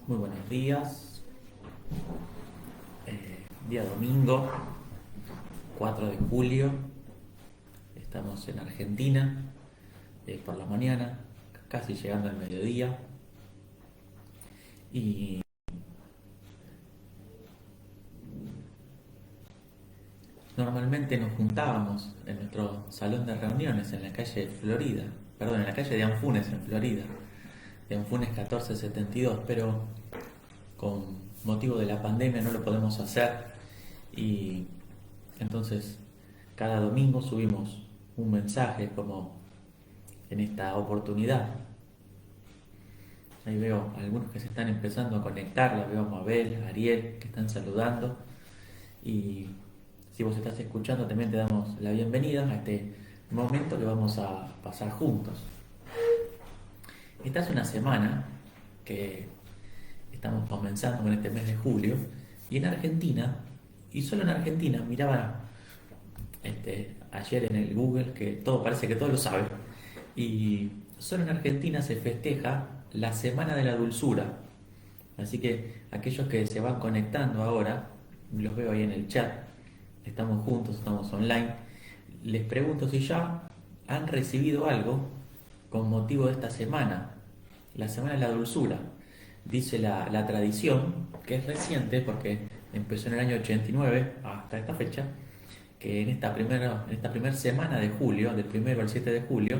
Muy buenos días. Día domingo, 4 de julio. Estamos en Argentina, por la mañana, casi llegando al mediodía. Y normalmente nos juntábamos en nuestro salón de reuniones en la calle Florida, perdón, en la calle de Anfunes, en Florida, de Anfunes 1472, pero con motivo de la pandemia no lo podemos hacer. Y entonces cada domingo subimos un mensaje como en esta oportunidad. Ahí veo algunos que se están empezando a conectar, la veo a Mabel, a Ariel, que están saludando. Y si vos estás escuchando, también te damos la bienvenida a este momento que vamos a pasar juntos. Esta es una semana que estamos comenzando con este mes de julio, y en Argentina, y solo en Argentina, miraba ayer en el Google, que todo parece que todo lo sabe, y solo en Argentina se festeja la Semana de la Dulzura. Así que aquellos que se van conectando ahora, los veo ahí en el chat, estamos juntos, estamos online, les pregunto si ya han recibido algo con motivo de esta semana, la Semana de la Dulzura. Dice la tradición, que es reciente porque empezó en el año 89 hasta esta fecha, que en esta primera semana de julio, del 1 al 7 de julio,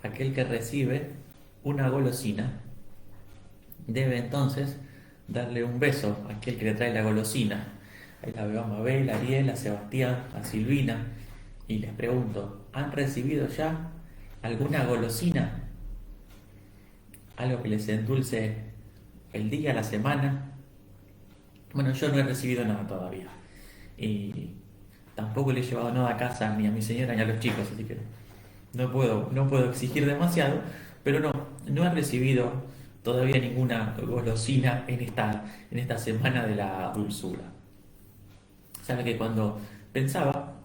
aquel que recibe una golosina debe entonces darle un beso a aquel que le trae la golosina. Ahí la veo a Mabel, a Ariel, a Sebastián, a Silvina, y les pregunto, ¿han recibido ya alguna golosina? Algo que les endulce el día, la semana. Bueno, yo no he recibido nada todavía. Y tampoco le he llevado nada a casa ni a mi señora ni a los chicos, así que no puedo exigir demasiado, pero no he recibido todavía ninguna golosina en esta semana de la dulzura. Sabe que cuando pensaba,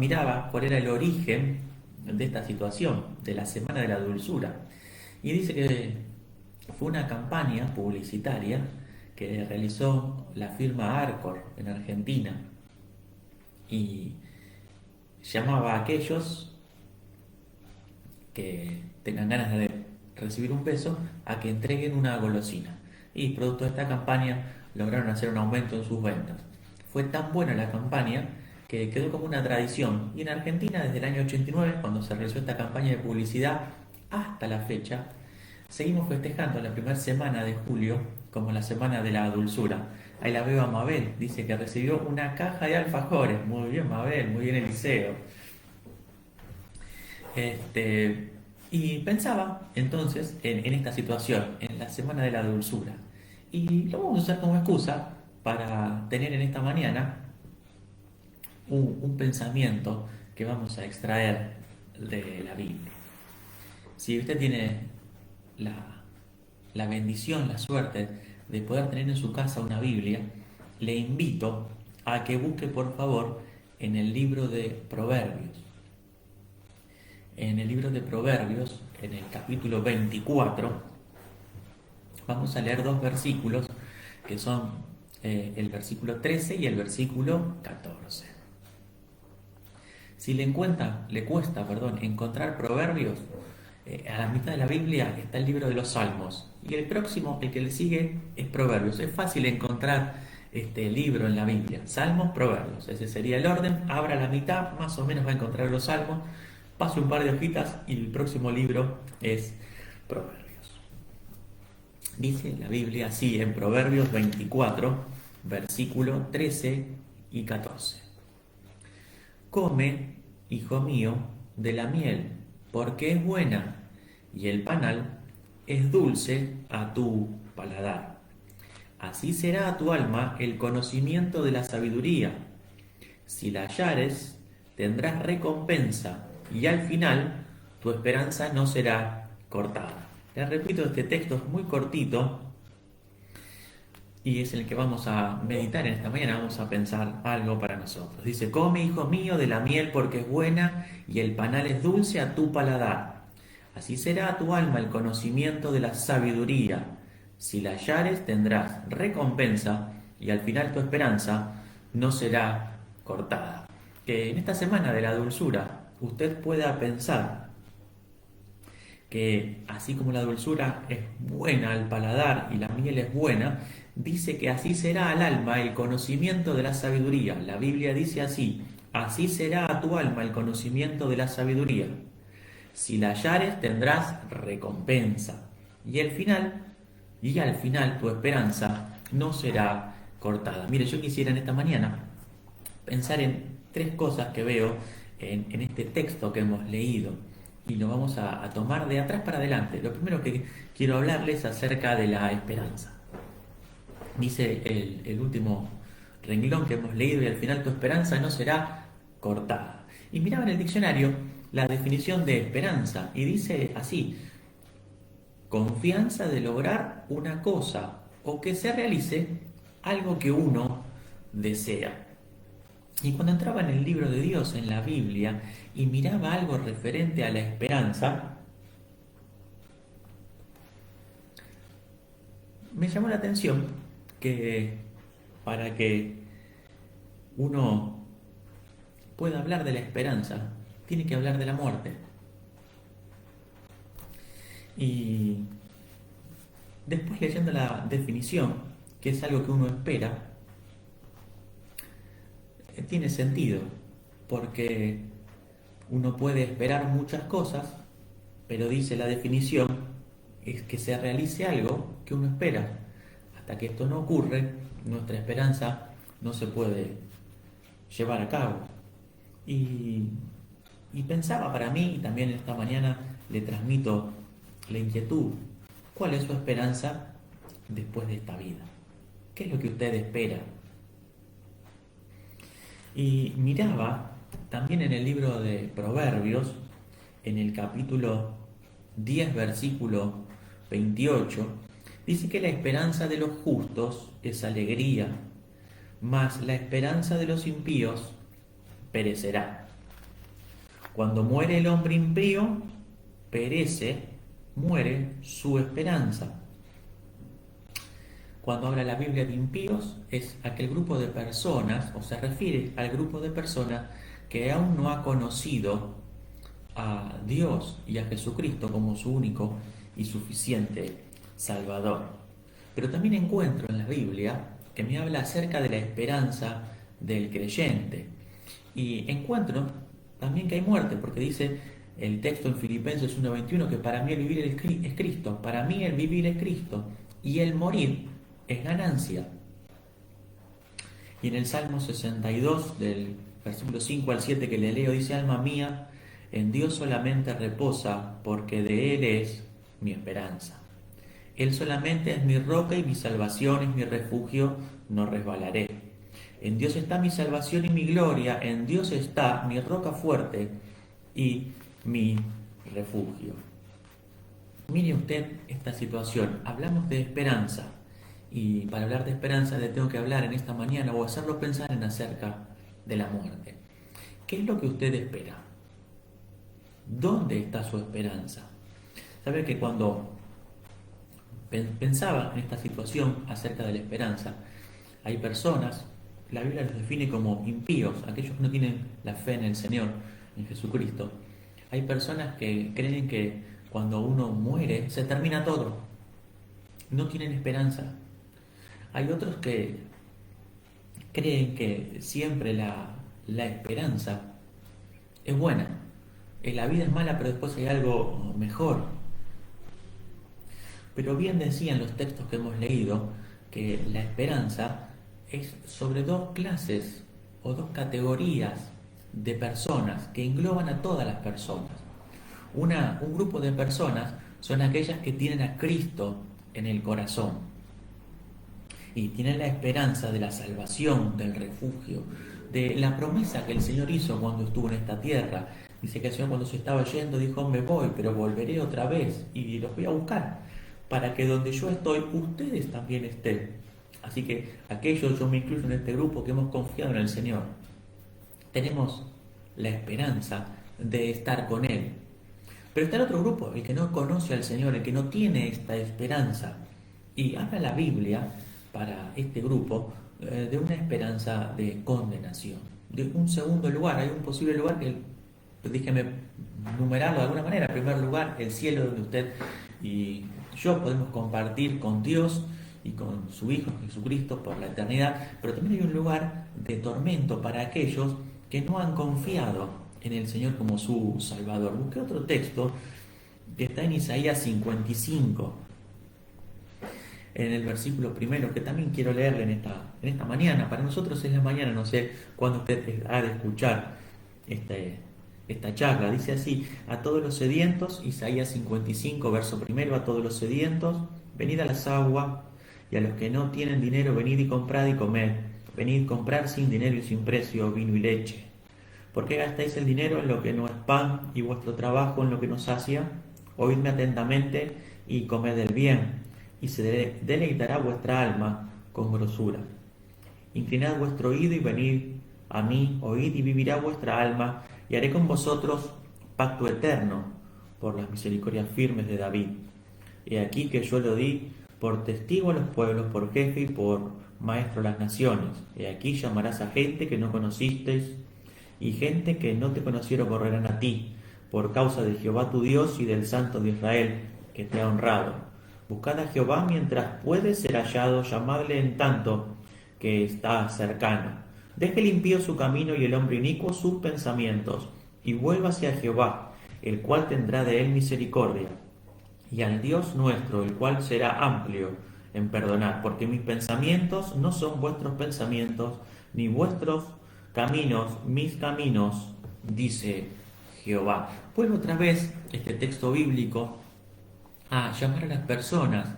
miraba cuál era el origen de esta situación, de la semana de la dulzura. Y dice que fue una campaña publicitaria que realizó la firma Arcor en Argentina, y llamaba a aquellos que tengan ganas de recibir un beso a que entreguen una golosina. Y producto de esta campaña lograron hacer un aumento en sus ventas. Fue tan buena la campaña que quedó como una tradición. Y en Argentina, desde el año 89, cuando se realizó esta campaña de publicidad, hasta la fecha, seguimos festejando la primera semana de julio como la semana de la dulzura. Ahí la veo a Mabel, dice que recibió una caja de alfajores. Muy bien, Mabel, muy bien, Eliseo. Este, y pensaba entonces en esta situación, en la semana de la dulzura. Y lo vamos a usar como excusa para tener en esta mañana un pensamiento que vamos a extraer de la Biblia. Si usted tiene la, la bendición, la suerte de poder tener en su casa una Biblia, le invito a que busque por favor en el libro de Proverbios. En el libro de Proverbios, en el capítulo 24, vamos a leer dos versículos que son el versículo 13 y el versículo 14. Si le cuesta, encontrar Proverbios, a la mitad de la Biblia está el libro de los Salmos, y el próximo, el que le sigue, es Proverbios. Es fácil encontrar este libro en la Biblia: Salmos, Proverbios. Ese sería el orden. Abra la mitad, más o menos va a encontrar los Salmos, pase un par de hojitas y el próximo libro es Proverbios. Dice la Biblia así en Proverbios 24, versículo 13 y 14. Come, hijo mío, de la miel, porque es buena, y el panal es dulce a tu paladar. Así será a tu alma el conocimiento de la sabiduría. Si la hallares, tendrás recompensa, y al final tu esperanza no será cortada. Les repito, este texto es muy cortito y es el que vamos a meditar en esta mañana. Vamos a pensar algo para nosotros. Dice: come, hijo mío, de la miel, porque es buena, y el panal es dulce a tu paladar. Así será a tu alma el conocimiento de la sabiduría. Si la hallares tendrás recompensa y al final tu esperanza no será cortada. Que en esta semana de la dulzura usted pueda pensar que así como la dulzura es buena al paladar y la miel es buena, dice que así será al alma el conocimiento de la sabiduría. La Biblia dice así: así será a tu alma el conocimiento de la sabiduría. Si la hallares tendrás recompensa. Y al final tu esperanza no será cortada. Mire, yo quisiera en esta mañana pensar en tres cosas que veo en este texto que hemos leído y lo vamos a tomar de atrás para adelante. Lo primero que quiero hablarles es acerca de la esperanza. Dice el último renglón que hemos leído: y al final tu esperanza no será cortada. Y miraba en el diccionario la definición de esperanza y dice así: confianza de lograr una cosa o que se realice algo que uno desea. Y cuando entraba en el libro de Dios, en la Biblia, y miraba algo referente a la esperanza, me llamó la atención que para que uno pueda hablar de la esperanza, tiene que hablar de la muerte. Y después, leyendo la definición, que es algo que uno espera, tiene sentido, porque uno puede esperar muchas cosas, pero dice la definición es que se realice algo que uno espera. Hasta que esto no ocurre, nuestra esperanza no se puede llevar a cabo. Y pensaba para mí, y también esta mañana le transmito la inquietud: ¿cuál es su esperanza después de esta vida? ¿Qué es lo que usted espera? Y miraba también en el libro de Proverbios, en el capítulo 10, versículo 28, dice que la esperanza de los justos es alegría, mas la esperanza de los impíos perecerá. Cuando muere el hombre impío, muere su esperanza. Cuando habla la Biblia de impíos, es aquel grupo de personas, o se refiere al grupo de personas que aún no ha conocido a Dios y a Jesucristo como su único y suficiente Salvador. Pero también encuentro en la Biblia que me habla acerca de la esperanza del creyente. Y encuentro también que hay muerte, porque dice el texto en Filipenses 1:21 que para mí el vivir es Cristo, para mí el vivir es Cristo y el morir es ganancia. Y en el Salmo 62, del versículo 5 al 7 que le leo, dice: alma mía, en Dios solamente reposa, porque de Él es mi esperanza. Él solamente es mi roca y mi salvación, es mi refugio, no resbalaré. En Dios está mi salvación y mi gloria, en Dios está mi roca fuerte y mi refugio. Mire usted esta situación, hablamos de esperanza, y para hablar de esperanza le tengo que hablar en esta mañana o hacerlo pensar en acerca de la muerte. ¿Qué es lo que usted espera? ¿Dónde está su esperanza? Sabe que cuando pensaba en esta situación acerca de la esperanza, hay personas, la Biblia los define como impíos, aquellos que no tienen la fe en el Señor, en Jesucristo. Hay personas que creen que cuando uno muere se termina todo, no tienen esperanza. Hay otros que creen que siempre la esperanza es buena. La vida es mala, pero después hay algo mejor. Pero bien decían los textos que hemos leído que la esperanza es sobre dos clases o dos categorías de personas que engloban a todas las personas. Un grupo de personas son aquellas que tienen a Cristo en el corazón y tienen la esperanza de la salvación, del refugio, de la promesa que el Señor hizo cuando estuvo en esta tierra. Dice que el Señor, cuando se estaba yendo, dijo: me voy, pero volveré otra vez y los voy a buscar, para que donde yo estoy, ustedes también estén. Así que aquellos, yo me incluyo en este grupo, que hemos confiado en el Señor, tenemos la esperanza de estar con Él. Pero está el otro grupo, el que no conoce al Señor, el que no tiene esta esperanza. Y habla la Biblia para este grupo de una esperanza de condenación, de un segundo lugar. Hay un posible lugar que, déjeme numerarlo de alguna manera. En primer lugar, el cielo, donde usted y yo podemos compartir con Dios y con su Hijo Jesucristo por la eternidad. Pero también hay un lugar de tormento para aquellos que no han confiado en el Señor como su Salvador. Busqué otro texto que está en Isaías 55, en el versículo primero, que también quiero leerle en esta mañana. Para nosotros es la mañana, no sé cuándo usted ha de escuchar esta charla. Dice así: a todos los sedientos, Isaías 55, verso primero, a todos los sedientos, venid a las aguas, y a los que no tienen dinero, venid y comprad y comed. Venid comprar sin dinero y sin precio vino y leche. ¿Por qué gastáis el dinero en lo que no es pan y vuestro trabajo en lo que no sacia? Oídme atentamente y comed el bien, y se deleitará vuestra alma con grosura. Inclinad vuestro oído y venid a mí, oíd y vivirá vuestra alma, y haré con vosotros pacto eterno por las misericordias firmes de David. He aquí que yo lo di por testigo a los pueblos, por jefe y por maestro a las naciones. He aquí llamarás a gente que no conocisteis, y gente que no te conocieron correrán a ti, por causa de Jehová tu Dios y del Santo de Israel, que te ha honrado. Buscad a Jehová mientras puede ser hallado, llamadle en tanto que está cercano. Deje el impío su camino y el hombre inicuo sus pensamientos, y vuélvase a Jehová, el cual tendrá de él misericordia, y al Dios nuestro, el cual será amplio en perdonar, porque mis pensamientos no son vuestros pensamientos, ni vuestros caminos, mis caminos, dice Jehová. Vuelvo otra vez este texto bíblico a llamar a las personas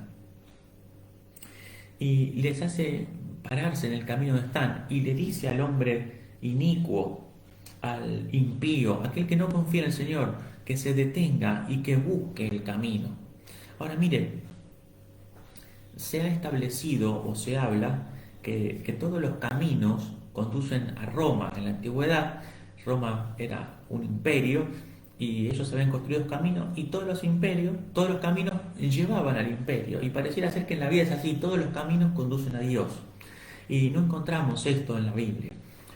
y les hace pararse en el camino donde están, y le dice al hombre inicuo, al impío, aquel que no confía en el Señor, que se detenga y que busque el camino. Ahora mire, se ha establecido o se habla que todos los caminos conducen a Roma. En la antigüedad, Roma era un imperio y ellos habían construido caminos, y todos los imperios, todos los caminos llevaban al imperio, y pareciera ser que en la vida es así, todos los caminos conducen a Dios, y no encontramos esto en la Biblia.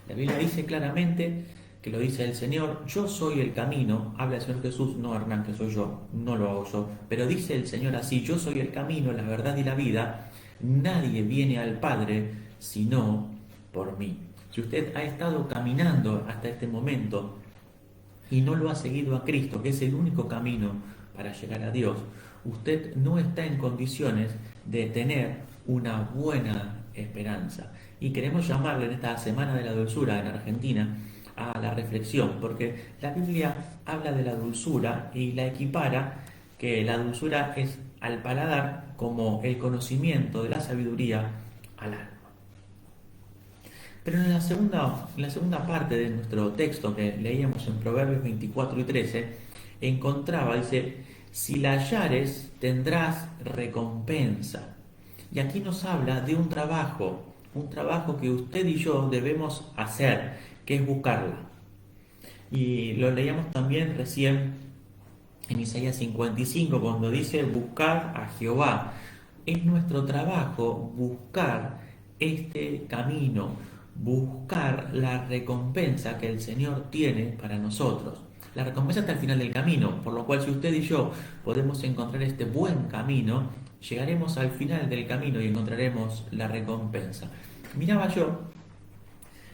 La Biblia dice claramente, que lo dice el Señor: yo soy el camino. Habla el Señor Jesús, no Hernán, que soy yo, no lo hago yo, pero dice el Señor así: yo soy el camino, la verdad y la vida, nadie viene al Padre sino por mí. Si usted ha estado caminando hasta este momento y no lo ha seguido a Cristo, que es el único camino para llegar a Dios, usted no está en condiciones de tener una buena esperanza. Y queremos llamarle en esta Semana de la Dulzura en Argentina a la reflexión, porque la Biblia habla de la dulzura y la equipara, que la dulzura es al paladar como el conocimiento de la sabiduría al alma. Pero en la segunda parte de nuestro texto que leíamos en Proverbios 24 y 13, dice: si la hallares tendrás recompensa. Y aquí nos habla de un trabajo que usted y yo debemos hacer, que es buscarla. Y lo leíamos también recién en Isaías 55, cuando dice: buscar a Jehová. Es nuestro trabajo buscar este camino, buscar la recompensa que el Señor tiene para nosotros. La recompensa está al final del camino, por lo cual si usted y yo podemos encontrar este buen camino, llegaremos al final del camino y encontraremos la recompensa. Miraba yo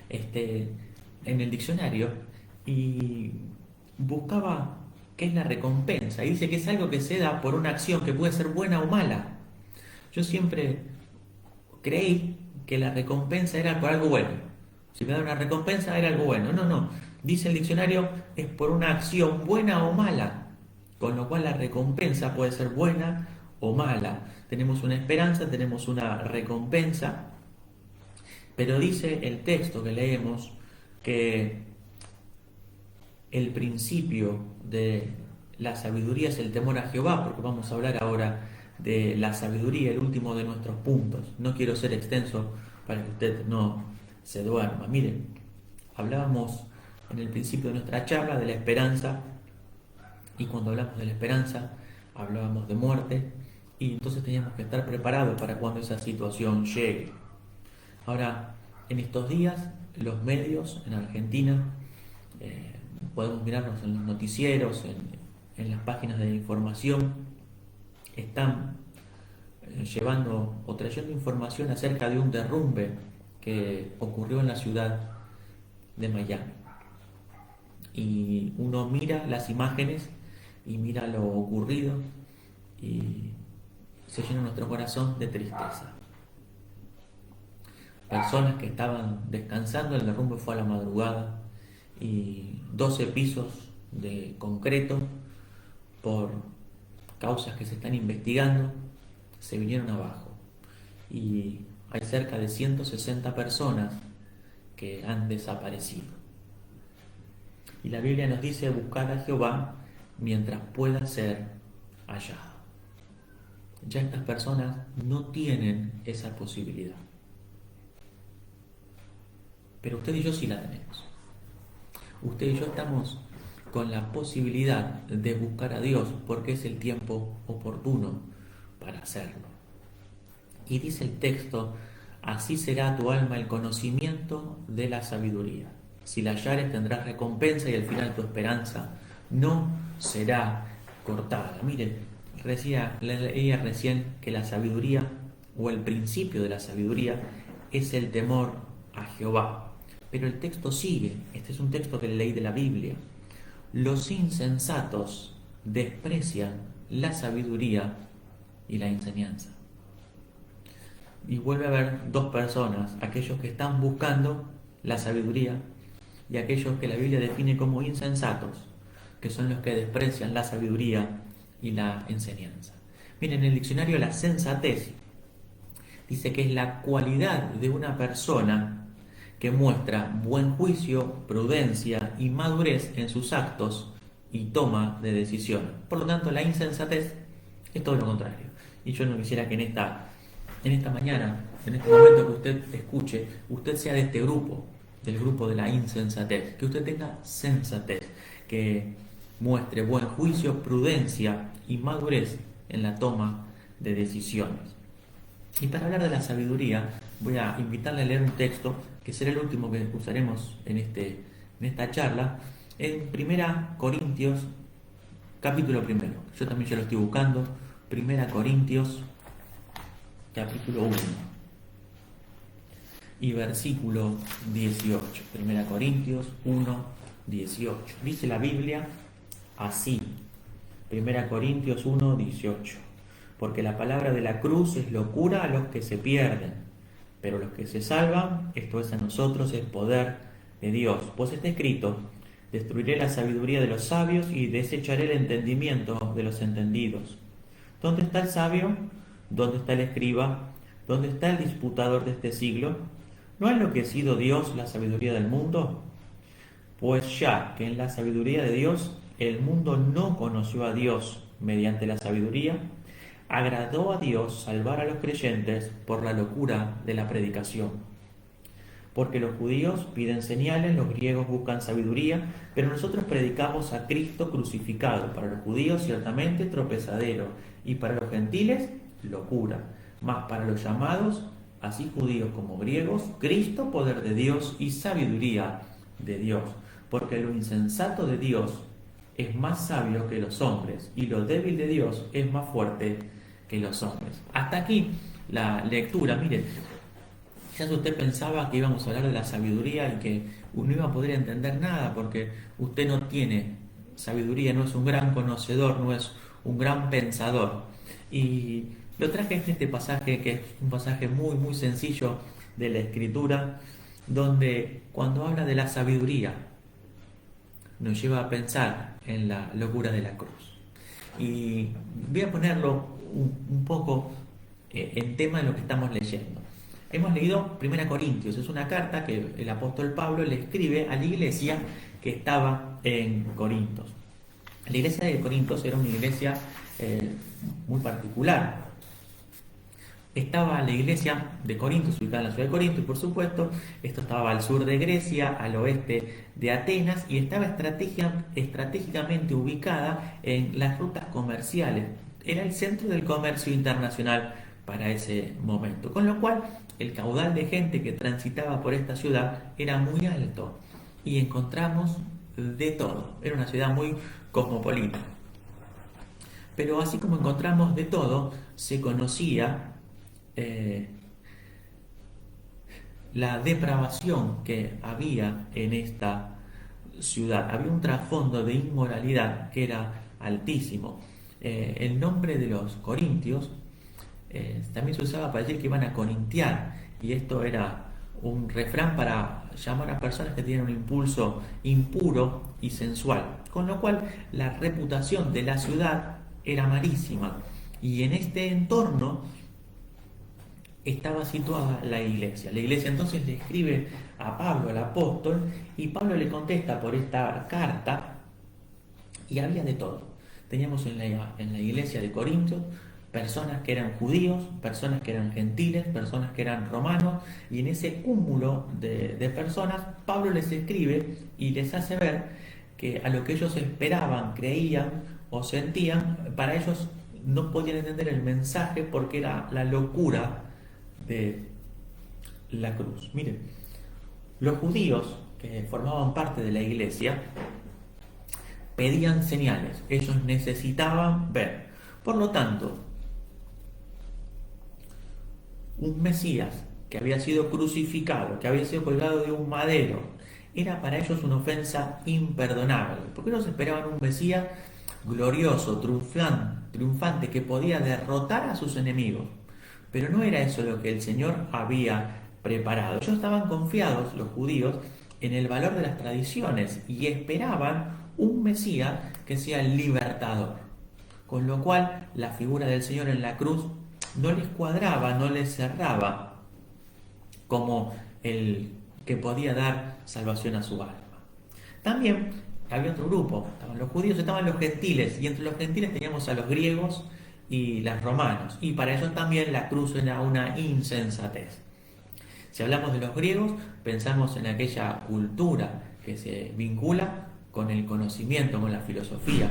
en el diccionario y buscaba qué es la recompensa, y dice que es algo que se da por una acción que puede ser buena o mala. Yo siempre creí que la recompensa era por algo bueno. Si me da una recompensa era algo bueno. No. Dice el diccionario, es por una acción buena o mala. Con lo cual la recompensa puede ser buena o mala. Tenemos una esperanza, tenemos una recompensa. Pero dice el texto que leemos que el principio de la sabiduría es el temor a Jehová, porque vamos a hablar ahora de la sabiduría, el último de nuestros puntos. No quiero ser extenso para que usted no se duerma. Miren, hablábamos en el principio de nuestra charla de la esperanza, Y cuando hablamos de la esperanza, hablábamos de muerte, y entonces teníamos que estar preparados para cuando esa situación llegue. Ahora, en estos días, los medios en Argentina, podemos mirarnos en los noticieros, en las páginas de información, están llevando o trayendo información acerca de un derrumbe que ocurrió en la ciudad de Miami. Y uno mira las imágenes y mira lo ocurrido y se llena nuestro corazón de tristeza. Personas que estaban descansando, el derrumbe fue a la madrugada y 12 pisos de concreto, por causas que se están investigando, se vinieron abajo. Y hay cerca de 160 personas que han desaparecido. Y la Biblia nos dice buscar a Jehová mientras pueda ser hallado. Ya estas personas no tienen esa posibilidad. Pero usted y yo sí la tenemos. Usted y yo estamos con la posibilidad de buscar a Dios porque es el tiempo oportuno para hacerlo. Y dice el texto, así será tu alma el conocimiento de la sabiduría. Si la hallares tendrás recompensa y al final tu esperanza no será cortada. Mire, leía recién que la sabiduría o el principio de la sabiduría es el temor a Jehová. Pero el texto sigue, este es un texto que leí de la Biblia. Los insensatos desprecian la sabiduría y la enseñanza. Y vuelve a haber dos personas, aquellos que están buscando la sabiduría y aquellos que la Biblia define como insensatos, que son los que desprecian la sabiduría y la enseñanza. Miren, en el diccionario la sensatez dice que es la cualidad de una persona que muestra buen juicio, prudencia y madurez en sus actos y toma de decisiones. Por lo tanto, la insensatez es todo lo contrario. Y yo no quisiera que en esta mañana, en este momento que usted escuche, usted sea de este grupo, del grupo de la insensatez, que usted tenga sensatez, que muestre buen juicio, prudencia y madurez en la toma de decisiones. Y para hablar de la sabiduría, voy a invitarle a leer un texto que será el último que usaremos en esta charla, en 1 Corintios, capítulo 1. Yo también ya lo estoy buscando. 1 Corintios, capítulo 1 y versículo 18. 1 Corintios 1, 18. Dice la Biblia así. 1 Corintios 1, 18. Porque la palabra de la cruz es locura a los que se pierden, pero los que se salvan, esto es a nosotros, es poder de Dios. Pues está escrito, destruiré la sabiduría de los sabios y desecharé el entendimiento de los entendidos. ¿Dónde está el sabio? ¿Dónde está el escriba? ¿Dónde está el disputador de este siglo? ¿No ha enloquecido Dios la sabiduría del mundo? Pues ya que en la sabiduría de Dios el mundo no conoció a Dios mediante la sabiduría, agradó a Dios salvar a los creyentes por la locura de la predicación. Porque los judíos piden señales, los griegos buscan sabiduría, pero nosotros predicamos a Cristo crucificado, para los judíos ciertamente tropezadero, y para los gentiles locura, mas para los llamados, así judíos como griegos, Cristo poder de Dios y sabiduría de Dios. Porque lo insensato de Dios es más sabio que los hombres, y lo débil de Dios es más fuerte que los hombres. Hasta aquí la lectura. Mire, quizás usted pensaba que íbamos a hablar de la sabiduría y que no iba a poder entender nada porque usted no tiene sabiduría, no es un gran conocedor, no es un gran pensador. Y lo traje en este pasaje, que es un pasaje muy, muy sencillo de la Escritura, donde cuando habla de la sabiduría nos lleva a pensar en la locura de la cruz. Y voy a ponerlo un poco en tema de lo que estamos leyendo. Hemos leído 1 Corintios, es una carta que el apóstol Pablo le escribe a la iglesia que estaba en Corintos. La iglesia de Corintos era una iglesia muy particular, Estaba la iglesia de Corinto, ubicada en la ciudad de Corinto, y por supuesto, esto estaba al sur de Grecia, al oeste de Atenas, y estaba estratégicamente ubicada en las rutas comerciales. Era el centro del comercio internacional para ese momento, con lo cual el caudal de gente que transitaba por esta ciudad era muy alto y encontramos de todo. Era una ciudad muy cosmopolita. Pero así como encontramos de todo, se conocía eh, la depravación que había en esta ciudad. Había un trasfondo de inmoralidad que era altísimo. El nombre de los corintios también se usaba para decir que iban a corintiar, y esto era un refrán para llamar a personas que tenían un impulso impuro y sensual, con lo cual la reputación de la ciudad era malísima, y en este entorno estaba situada la iglesia. La iglesia entonces le escribe a Pablo, el apóstol, y Pablo le contesta por esta carta, y había de todo. Teníamos en la iglesia de Corinto personas que eran judíos, personas que eran gentiles, personas que eran romanos, y en ese cúmulo de personas, Pablo les escribe y les hace ver que a lo que ellos esperaban, creían o sentían, para ellos no podían entender el mensaje porque era la locura de la cruz. Miren, los judíos que formaban parte de la iglesia pedían señales, ellos necesitaban ver. Por lo tanto, un Mesías que había sido crucificado, que había sido colgado de un madero, era para ellos una ofensa imperdonable, porque ellos esperaban un Mesías glorioso, triunfante, que podía derrotar a sus enemigos. Pero no era eso lo que el Señor había preparado. Ellos estaban confiados, los judíos, en el valor de las tradiciones y esperaban un Mesías que sea el libertador. Con lo cual, la figura del Señor en la cruz no les cuadraba, no les cerraba como el que podía dar salvación a su alma. También había otro grupo, estaban los judíos, estaban los gentiles, y entre los gentiles teníamos a los griegos y los romanos, y para ellos también la cruz era una insensatez. Si hablamos de los griegos, pensamos en aquella cultura que se vincula con el conocimiento, con la filosofía,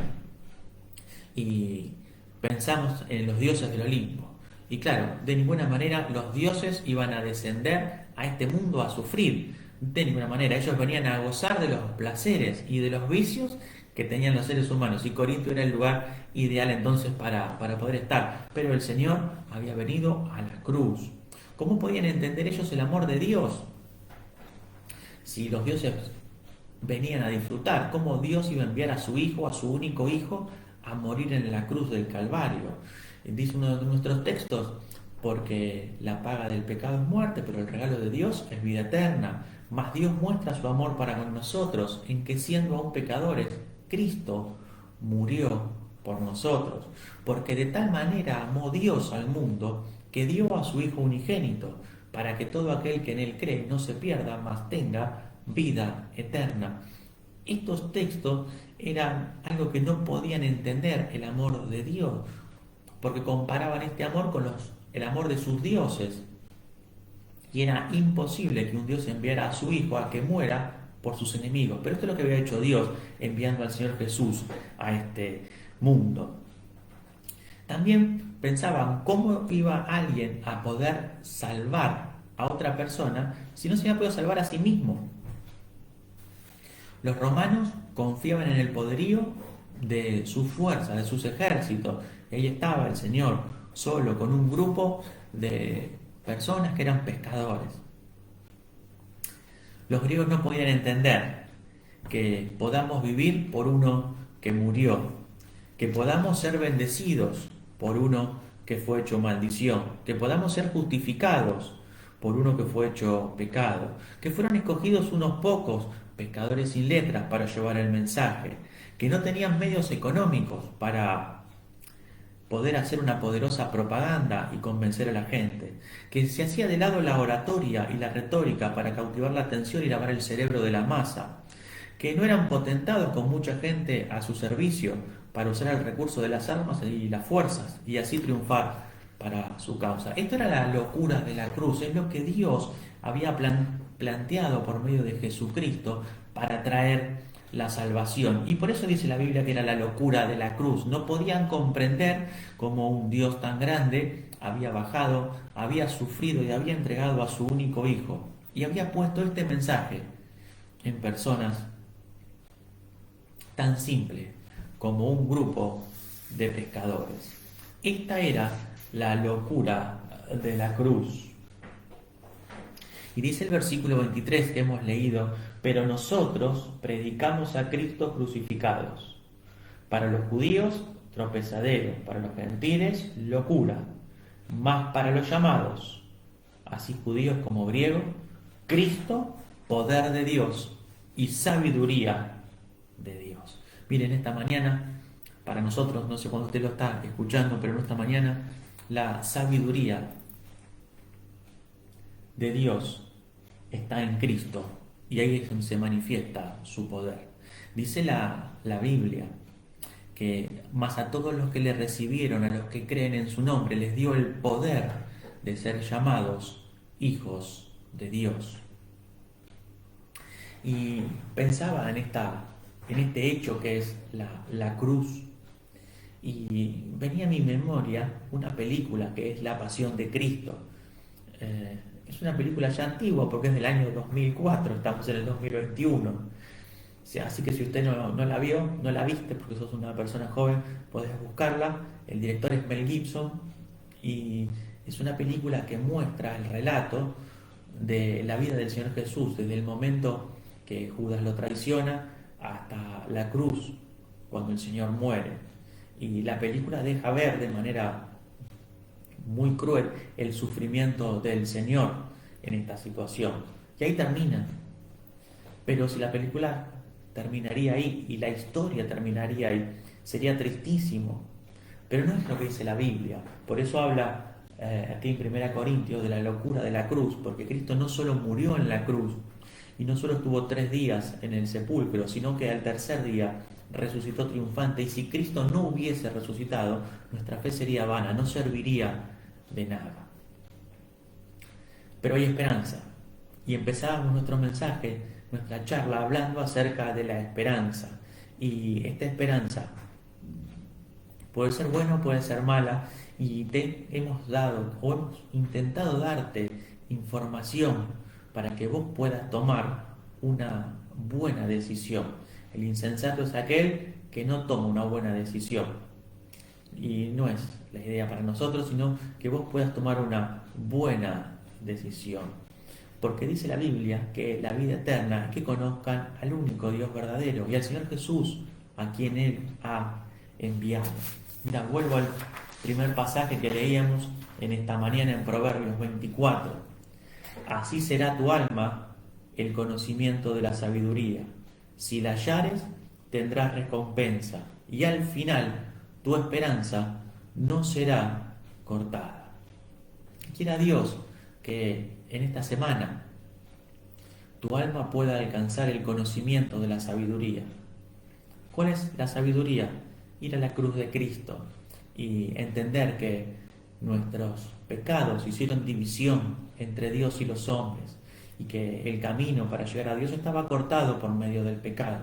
y pensamos en los dioses del Olimpo. Y claro, de ninguna manera los dioses iban a descender a este mundo a sufrir. De ninguna manera, ellos venían a gozar de los placeres y de los vicios que tenían los seres humanos. Y Corinto era el lugar ideal entonces para poder estar. Pero el Señor había venido a la cruz. ¿Cómo podían entender ellos el amor de Dios? Si los dioses venían a disfrutar, ¿cómo Dios iba a enviar a su Hijo, a su único Hijo, a morir en la cruz del Calvario? Dice uno de nuestros textos, porque la paga del pecado es muerte, pero el regalo de Dios es vida eterna. Mas Dios muestra su amor para con nosotros, en que siendo aún pecadores, Cristo murió por nosotros. Porque de tal manera amó Dios al mundo, que dio a su Hijo unigénito, para que todo aquel que en él cree no se pierda, mas tenga vida eterna. Estos textos eran algo que no podían entender, el amor de Dios, porque comparaban este amor con el amor de sus dioses. Y era imposible que un Dios enviara a su Hijo a que muera por sus enemigos. Pero esto es lo que había hecho Dios, enviando al Señor Jesús a este mundo. También pensaban cómo iba alguien a poder salvar a otra persona si no se había podido salvar a sí mismo. Los romanos confiaban en el poderío de sus fuerzas, de sus ejércitos. Y ahí estaba el Señor, solo con un grupo de personas que eran pescadores. Los griegos no podían entender que podamos vivir por uno que murió, que podamos ser bendecidos por uno que fue hecho maldición, que podamos ser justificados por uno que fue hecho pecado, que fueron escogidos unos pocos pescadores sin letras para llevar el mensaje, que no tenían medios económicos para poder hacer una poderosa propaganda y convencer a la gente, que se hacía de lado la oratoria y la retórica para cautivar la atención y lavar el cerebro de la masa, que no eran potentados con mucha gente a su servicio para usar el recurso de las armas y las fuerzas y así triunfar para su causa. Esto era la locura de la cruz, es lo que Dios había planteado por medio de Jesucristo para traer la salvación. Y por eso dice la Biblia que era la locura de la cruz. No podían comprender cómo un Dios tan grande había bajado, había sufrido y había entregado a su único hijo. Y había puesto este mensaje en personas tan simples como un grupo de pescadores. Esta era la locura de la cruz. Y dice el versículo 23 que hemos leído: pero nosotros predicamos a Cristo crucificados. Para los judíos, tropezadero; para los gentiles, locura; mas para los llamados, así judíos como griegos, Cristo, poder de Dios y sabiduría de Dios. Miren, esta mañana, para nosotros, no sé cuándo usted lo está escuchando, pero en esta mañana, la sabiduría de Dios está en Cristo, y ahí es donde se manifiesta su poder. Dice la Biblia que más a todos los que le recibieron, a los que creen en su nombre, les dio el poder de ser llamados hijos de Dios. Y pensaba en este hecho que es la cruz, y venía a mi memoria una película que es La Pasión de Cristo. Es una película ya antigua porque es del año 2004, estamos en el 2021. Así que si usted no la vio, no la viste porque sos una persona joven, podés buscarla. El director es Mel Gibson y es una película que muestra el relato de la vida del Señor Jesús, desde el momento que Judas lo traiciona hasta la cruz, cuando el Señor muere. Y la película deja ver de manera muy cruel el sufrimiento del Señor en esta situación. Y ahí termina. Pero si la película terminaría ahí y la historia terminaría ahí, sería tristísimo. Pero no es lo que dice la Biblia. Por eso habla aquí en 1 Corintios de la locura de la cruz, porque Cristo no solo murió en la cruz y no solo estuvo 3 días en el sepulcro, sino que al tercer día resucitó triunfante. Y si Cristo no hubiese resucitado, nuestra fe sería vana, no serviría de nada. Pero hay esperanza. Y empezábamos nuestro mensaje, nuestra charla, hablando acerca de la esperanza. Y esta esperanza puede ser buena o puede ser mala. Y te hemos dado o hemos intentado darte información para que vos puedas tomar una buena decisión. El insensato es aquel que no toma una buena decisión. Y no es la idea para nosotros, sino que vos puedas tomar una buena decisión. Porque dice la Biblia que la vida eterna es que conozcan al único Dios verdadero y al Señor Jesús, a quien Él ha enviado. Mira, vuelvo al primer pasaje que leíamos en esta mañana en Proverbios 24. Así será tu alma el conocimiento de la sabiduría. Si la hallares, tendrás recompensa, y al final tu esperanza no será cortada. Quiera Dios que en esta semana tu alma pueda alcanzar el conocimiento de la sabiduría. ¿Cuál es la sabiduría? Ir a la cruz de Cristo y entender que nuestros pecados hicieron división entre Dios y los hombres y que el camino para llegar a Dios estaba cortado por medio del pecado.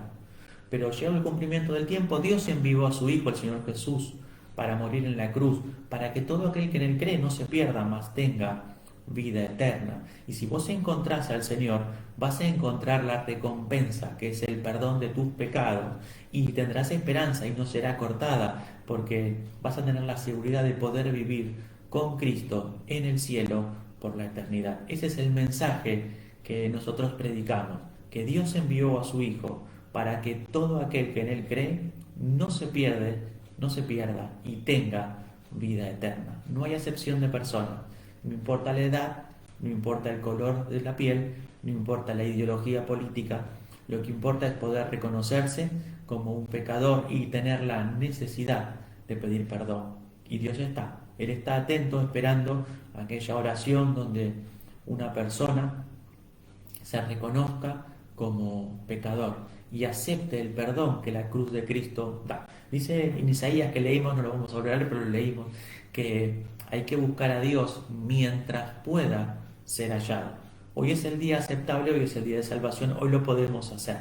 Pero llegado el cumplimiento del tiempo, Dios envió a su Hijo, el Señor Jesús, para morir en la cruz, para que todo aquel que en Él cree no se pierda, mas tenga vida eterna. Y si vos encontrás al Señor, vas a encontrar la recompensa, que es el perdón de tus pecados, y tendrás esperanza y no será cortada, porque vas a tener la seguridad de poder vivir con Cristo en el cielo por la eternidad. Ese es el mensaje que nosotros predicamos, que Dios envió a su Hijo para que todo aquel que en Él cree no se pierda y tenga vida eterna. No hay acepción de personas. No importa la edad, no importa el color de la piel, no importa la ideología política, lo que importa es poder reconocerse como un pecador y tener la necesidad de pedir perdón. Y Dios Él está atento, esperando aquella oración donde una persona se reconozca como pecador y acepte el perdón que la cruz de Cristo da. Dice en Isaías, que leímos, no lo vamos a leer, pero lo leímos, que hay que buscar a Dios mientras pueda ser hallado. Hoy es el día aceptable, hoy es el día de salvación, hoy lo podemos hacer.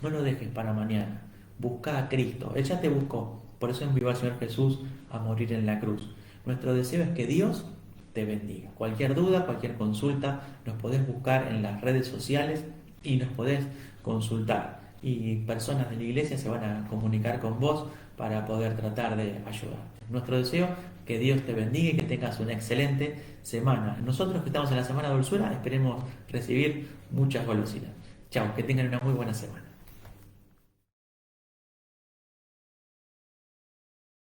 No lo dejes para mañana. Busca a Cristo. Él ya te buscó. Por eso envió al Señor Jesús a morir en la cruz. Nuestro deseo es que Dios te bendiga. Cualquier duda, cualquier consulta, nos podés buscar en las redes sociales y nos podés consultar. Y personas de la iglesia se van a comunicar con vos para poder tratar de ayudarte. Nuestro deseo, que Dios te bendiga y que tengas una excelente semana. Nosotros que estamos en la semana de dulzura, esperemos recibir muchas golosinas. Chao, que tengan una muy buena semana.